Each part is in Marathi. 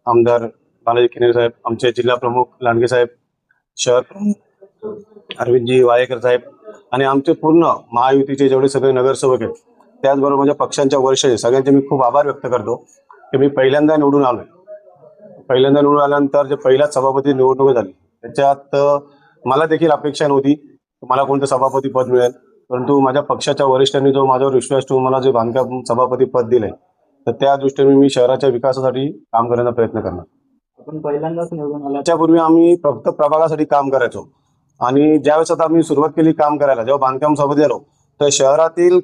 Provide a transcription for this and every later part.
आमदार बालाजी खिनेरे साहेब, आमचे जिल्हा प्रमुख लांडगे साहेब, शहर प्रमुख अरविंदजी वायेकर साहेब आणि आमचे पूर्ण महायुतीचे जेवढे सगळे नगरसेवक आहेत, त्याचबरोबर माझ्या पक्षांच्या वरिष्ठ सगळ्यांचे मी खूप आभार व्यक्त करतो की मी पहिल्यांदा निवडून आलोय. पहिल्यांदा निवडून आल्यानंतर जे पहिल्याच सभापती निवडणूक झाली त्याच्यात मला देखील अपेक्षा नव्हती मला कोणतं सभापती पद मिळेल, परंतु माझ्या पक्षाच्या वरिष्ठांनी जो माझ्यावर विश्वास ठेवून मला जे बांधकाम सभापती पद दिलंय, तर त्या दृष्टीने मी शहराच्या विकासासाठी काम करण्याचा प्रयत्न करणार. आपण पहिल्यांदाच निवडून आला. त्याच्यापूर्वी आम्ही फक्त प्रभागासाठी काम करायचो आणि ज्यावेळेस आता आम्ही सुरुवात केली काम करायला, जेव्हा बांधकाम सभापती झालो तर शहरातील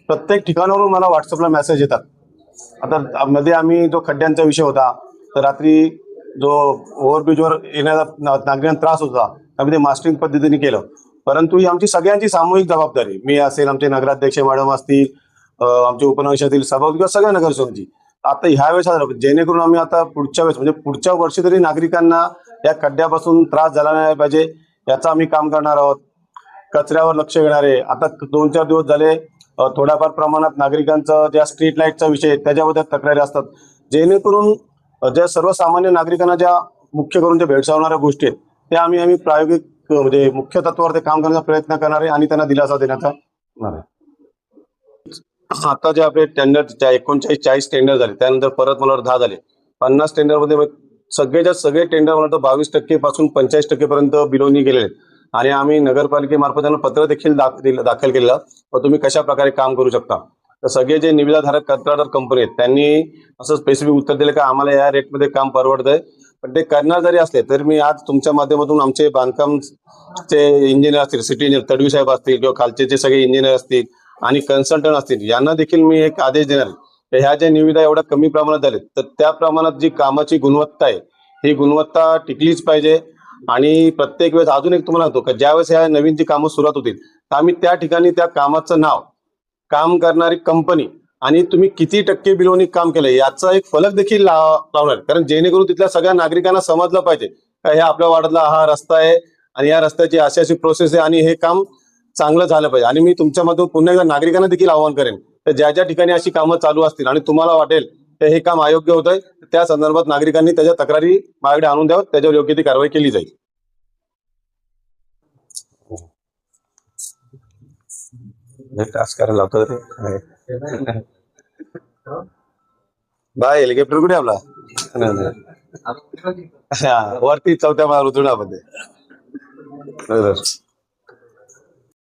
प्रत्येक ठिकाणावरून मला व्हॉट्सअपला मेसेज येतात. आता मध्ये आम्ही जो खड्ड्यांचा विषय होता, तर रात्री जो ओव्हरब्रिजवर येण्याचा नागरिकांना त्रास होता, आम्ही ते मास्टरिंग पद्धतीने केलं. परंतु ही आमची सगळ्यांची सामूहिक जबाबदारी, मी असेल, आमचे नगराध्यक्ष मॅडम असतील, आमचे उपनगरातील सभापती किंवा सगळ्या नगरसेवकांची. आता ह्या वेळेस जेणेकरून आम्ही आता पुढच्या वेळेस म्हणजे पुढच्या वर्षी तरी नागरिकांना या खड्ड्यापासून त्रास झाला नाही पाहिजे याचं आम्ही काम करणार आहोत. कचऱ्यावर लक्ष देणार आहे. आता 2-4 दिवस झाले थोड्याफार प्रमाणात नागरिकांचं ज्या स्ट्रीट लाईटचा विषय त्याच्याबद्दल तक्रारी असतात, जेणेकरून ज्या सर्वसामान्य नागरिकांना ज्या मुख्य करून ज्या भेडसावणाऱ्या गोष्टी आहेत त्या आम्ही प्रायोगिक म्हणजे मुख्य तत्वावर ते काम करण्याचा प्रयत्न करणार आहे आणि त्यांना दिलासा देण्याचा होणार आहे. आता जे आपले टेंडर 39-40 टेंडर झाले, त्यानंतर परत मला 10 झाले. 50 टेंडरमध्ये सगळे टेंडर मला तर 22% पासून 85% पर्यंत बिलोनी गेलेले आहेत आणि आम्ही नगरपालिकेमार्फत त्यांना पत्र देखील दाखल केलेलं व तुम्ही कशा प्रकारे काम करू शकता. तर सगळे जे निविदाधारक कंत्राटदार कंपनी आहेत त्यांनी असं स्पेसिफिक उत्तर दिलं की आम्हाला या रेटमध्ये काम परवडतंय. पण ते करणार जरी असले तर मी आज तुमच्या माध्यमातून आमचे बांधकामचे इंजिनियर असतील, सिटी इंजिनियर तडवी साहेब असतील किंवा खालचे जे सगळे इंजिनियर असतील आणि कन्सल्टंट असतील, यांना देखील मी एक आदेश देणार आहे. ह्या ज्या निविदा एवढ्या कमी प्रमाणात झाल्या तर त्या प्रमाणात जी कामाची गुणवत्ता आहे ही गुणवत्ता टिकलीच पाहिजे. आणि प्रत्येक वेळेस अजून एक तुम्हाला सांगतो की ज्यावेळेस ह्या नवीन जी कामं सुरुवात होतील तर आम्ही त्या ठिकाणी त्या कामाचं नाव, काम करणारी कंपनी आणि तुम्ही किती टक्के बिलोनी काम केलंय याचा एक फलक देखील लावणार, कारण जेणेकरून तिथल्या सगळ्या नागरिकांना समजलं पाहिजे का हे आपल्या वार्डातला हा रस्ता आहे आणि या रस्त्याची अशी प्रोसेस आहे आणि हे काम चांगलं झालं पाहिजे. आणि मी तुमच्यामधून पुन्हा एकदा नागरिकांना देखील आवाहन करेन तर ज्या ज्या ठिकाणी अशी कामं चालू असतील आणि तुम्हाला वाटेल तर हे काम अयोग्य होत आहे, त्या संदर्भात नागरिकांनी त्याच्या तक्रारी माझ्याकडे आणून द्यावं, त्याच्यावर योग्य ती कारवाई केली जाईल. टास्क करायला लावतो रे बाय. हेलिकॉप्टर कुठे आपला वरती 4थ्या माळ्यावर उतरून आपण ते